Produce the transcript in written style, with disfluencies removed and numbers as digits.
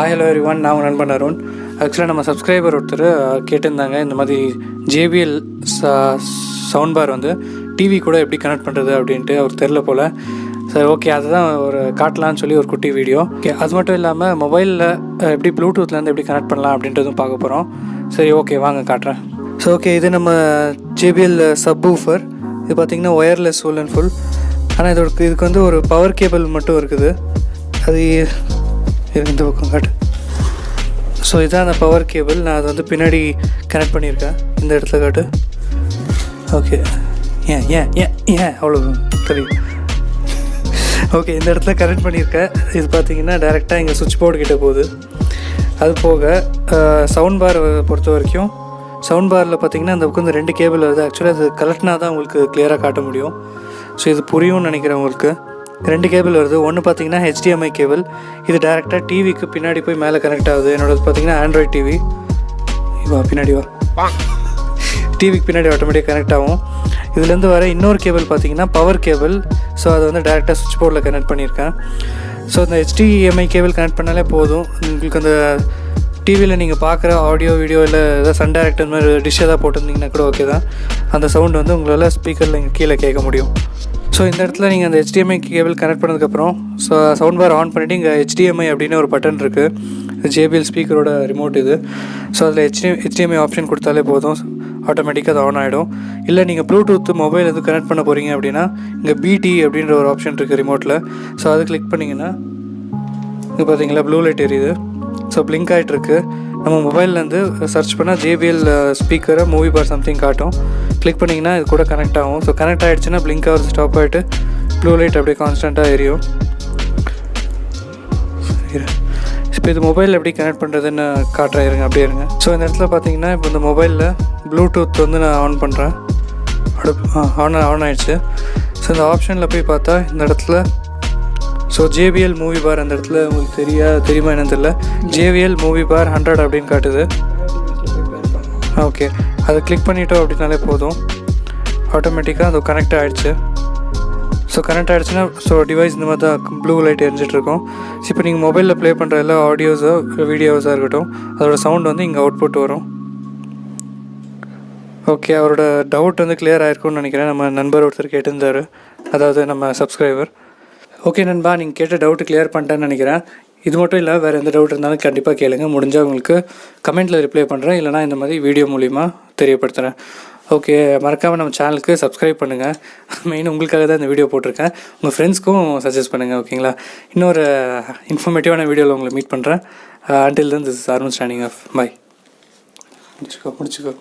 Hi hello everyone, நான் உங்கள் நண்பன் அருண். ஆக்சுவலாக நம்ம சப்ஸ்கிரைபர் ஒருத்தர் கேட்டிருந்தாங்க இந்த மாதிரி JBL சவுண்ட் பார் வந்து டிவி கூட எப்படி கனெக்ட் பண்ணுறது அப்படின்ட்டு அவர் தெரில போல். சரி ஓகே, அதுதான் ஒரு காட்டலான்னு சொல்லி ஒரு குட்டி வீடியோ. ஓகே, அது மட்டும் இல்லாமல் மொபைலில் எப்படி ப்ளூடூத்லேருந்து எப்படி கனெக்ட் பண்ணலாம் அப்படின்றதும் பார்க்க போகிறோம். சரி ஓகே, வாங்க காட்டுறேன். ஸோ ஓகே, இது நம்ம JBL சப்வூஃபர். இது பார்த்திங்கன்னா ஒயர்லெஸ் ஃபுல் அண்ட் ஃபுல். ஆனால் இதுக்கு வந்து ஒரு பவர் கேபிள் மட்டும் இருக்குது. அது இந்த பக்கம் காட்டு. ஸோ இதுதான் அந்த பவர் கேபிள். நான் அதை வந்து பின்னாடி கனெக்ட் பண்ணியிருக்கேன். இந்த இடத்துல காட்டு. ஓகே, ஏன் ஏன் ஏன் ஏன் அவ்வளோ தெரியும். ஓகே, இந்த இடத்துல கனெக்ட் பண்ணியிருக்கேன். இது பார்த்திங்கன்னா டேரெக்டாக இங்கே சுவிட்ச் போர்டு கிட்டே போகுது. அது போக சவுண்ட் பார் பொறுத்த வரைக்கும் சவுண்ட் பாரில் பார்த்திங்கன்னா அந்த பக்கம் இந்த 2 கேபிள் வருது. ஆக்சுவலாக அது கலெக்ட்னா தான் உங்களுக்கு கிளியராக காட்ட முடியும். ஸோ இது புரியும்னு நினைக்கிறேன் உங்களுக்கு. 2 கேபிள் வருது. ஒன்று பார்த்திங்கன்னா HDMI கேபிள். இது டேரெக்டாக டிவிக்கு பின்னாடி போய் மேலே கனெக்ட் ஆகுது. என்னோடது பார்த்திங்கன்னா ஆண்ட்ராய்ட் டிவி. வா பின்னாடி வா. டிவிக்கு பின்னாடி ஆட்டோமேட்டிக்காக கனெக்ட் ஆகும். இதுலேருந்து வர இன்னொரு கேபிள் பார்த்திங்கன்னா பவர் கேபிள். ஸோ அதை வந்து டேரெக்டாக சுவிட்ச் போர்டில் கனெக்ட் பண்ணியிருக்கேன். ஸோ இந்த HDMI கேபிள் கனெக்ட் பண்ணாலே போதும். உங்களுக்கு அந்த டிவியில் நீங்கள் பார்க்குற ஆடியோ வீடியோ இல்லை ஏதாவது சன் டைரக்டர் மாதிரி டிஷ் எதாவது போட்டிருந்தீங்கன்னா கூட ஓகே தான். அந்த சவுண்ட் வந்து உங்களால் ஸ்பீக்கரில் இங்கே கீழே கேட்க முடியும். ஸோ இந்த இடத்துல நீங்கள் அந்த HDMI கேபிள் கனெக்ட் பண்ணதுக்கப்புறம் சவுண்ட் பார் ஆன் பண்ணிவிட்டு இங்கே HDMI அப்படின்னு ஒரு பட்டன் இருக்குது. JBL ஸ்பீக்கரோட ரிமோட் இது. ஸோ அதில் HDMI ஆப்ஷன் கொடுத்தாலே போதும், ஆட்டோமேட்டிக்காக அது ஆன் ஆகிடும். இல்லை நீங்கள் ப்ளூடூத் மொபைல் எதுவும் கனெக்ட் பண்ண போகிறீங்க அப்படின்னா இங்கே BT அப்படின்ற ஒரு ஆப்ஷன் இருக்குது ரிமோட்டில். ஸோ அது கிளிக் பண்ணிங்கன்னா இங்கே பார்த்தீங்களா ப்ளூ லைட் எரியுது. ஸோ பிளிங்க் ஆகிட்டுருக்கு. நம்ம மொபைல்லேருந்து சர்ச் பண்ணால் JBL ஸ்பீக்கரை மூவி பார் சம்திங் காட்டும். கிளிக் பண்ணிங்கன்னா இது கூட கனெக்ட் ஆகும். ஸோ கனெக்ட் ஆகிடுச்சுன்னா பிளிங்க் ஆகிறது ஸ்டாப் ஆகிட்டு ப்ளூ லைட் அப்படியே கான்ஸ்டண்ட்டாக எரியும். இப்போ இது மொபைலில் எப்படி கனெக்ட் பண்ணுறதுன்னு காட்டுறேன், இருங்க அப்படியே இருங்க. ஸோ இந்த இடத்துல பார்த்தீங்கன்னா இப்போ இந்த மொபைலில் ப்ளூடூத் வந்து நான் ஆன் பண்ணுறேன். ஆன் ஆகிடுச்சு. ஸோ இந்த ஆப்ஷனில் போய் பார்த்தா இந்த இடத்துல JBL மூவி பார் அந்த இடத்துல உங்களுக்கு தெரியுமா என்னன்னு தெரியல. JBL மூவி பார் 100 அப்படின்னு காட்டுது. ஓகே, அதை கிளிக் பண்ணிட்டோம் அப்படின்னாலே போதும், ஆட்டோமேட்டிக்காக அது கனெக்ட் ஆகிடுச்சு. ஸோ கனெக்ட் ஆகிடுச்சுன்னா டிவைஸ் இந்த மாதிரி தான் ப்ளூ லைட் எரிஞ்சிட்ருக்கோம். இப்போ நீங்கள் மொபைலில் ப்ளே பண்ணுற எல்லா ஆடியோஸோ வீடியோஸாக இருக்கட்டும் அதோட சவுண்ட் வந்து இங்கே அவுட்புட் வரும். ஓகே, அவரோட டவுட் வந்து கிளியர் ஆகிருக்கும்னு நினைக்கிறேன். நம்ம நண்பர் ஒருத்தர் கேட்டிருந்தார், அதாவது நம்ம சப்ஸ்கிரைபர். ஓகே நண்பா, நீங்கள் கேட்ட டவுட்டு கிளியர் பண்ணிட்டேன்னு நினைக்கிறேன். இது மட்டும் இல்லை, வேறு எந்த டவுட் இருந்தாலும் கண்டிப்பாக கேளுங்க. முடிஞ்சால் உங்களுக்கு கமெண்ட்டில் ரிப்ளை பண்ணுறேன், இல்லைனா இந்த மாதிரி வீடியோ மூலிமா தெரியப்படுத்துகிறேன். ஓகே, மறக்காமல் நம்ம சேனலுக்கு சப்ஸ்கிரைப் பண்ணுங்கள். மெயின் உங்களுக்காக தான் இந்த வீடியோ போட்டிருக்கேன். உங்கள் ஃப்ரெண்ட்ஸ்க்கும் சஜஸ்ட் பண்ணுங்கள். ஓகேங்களா? இன்னொரு இன்ஃபர்மேட்டிவான வீடியோவில் உங்களை மீட் பண்ணுறேன். Until then this is Arun signing off. Bye. முடிச்சுக்கோ.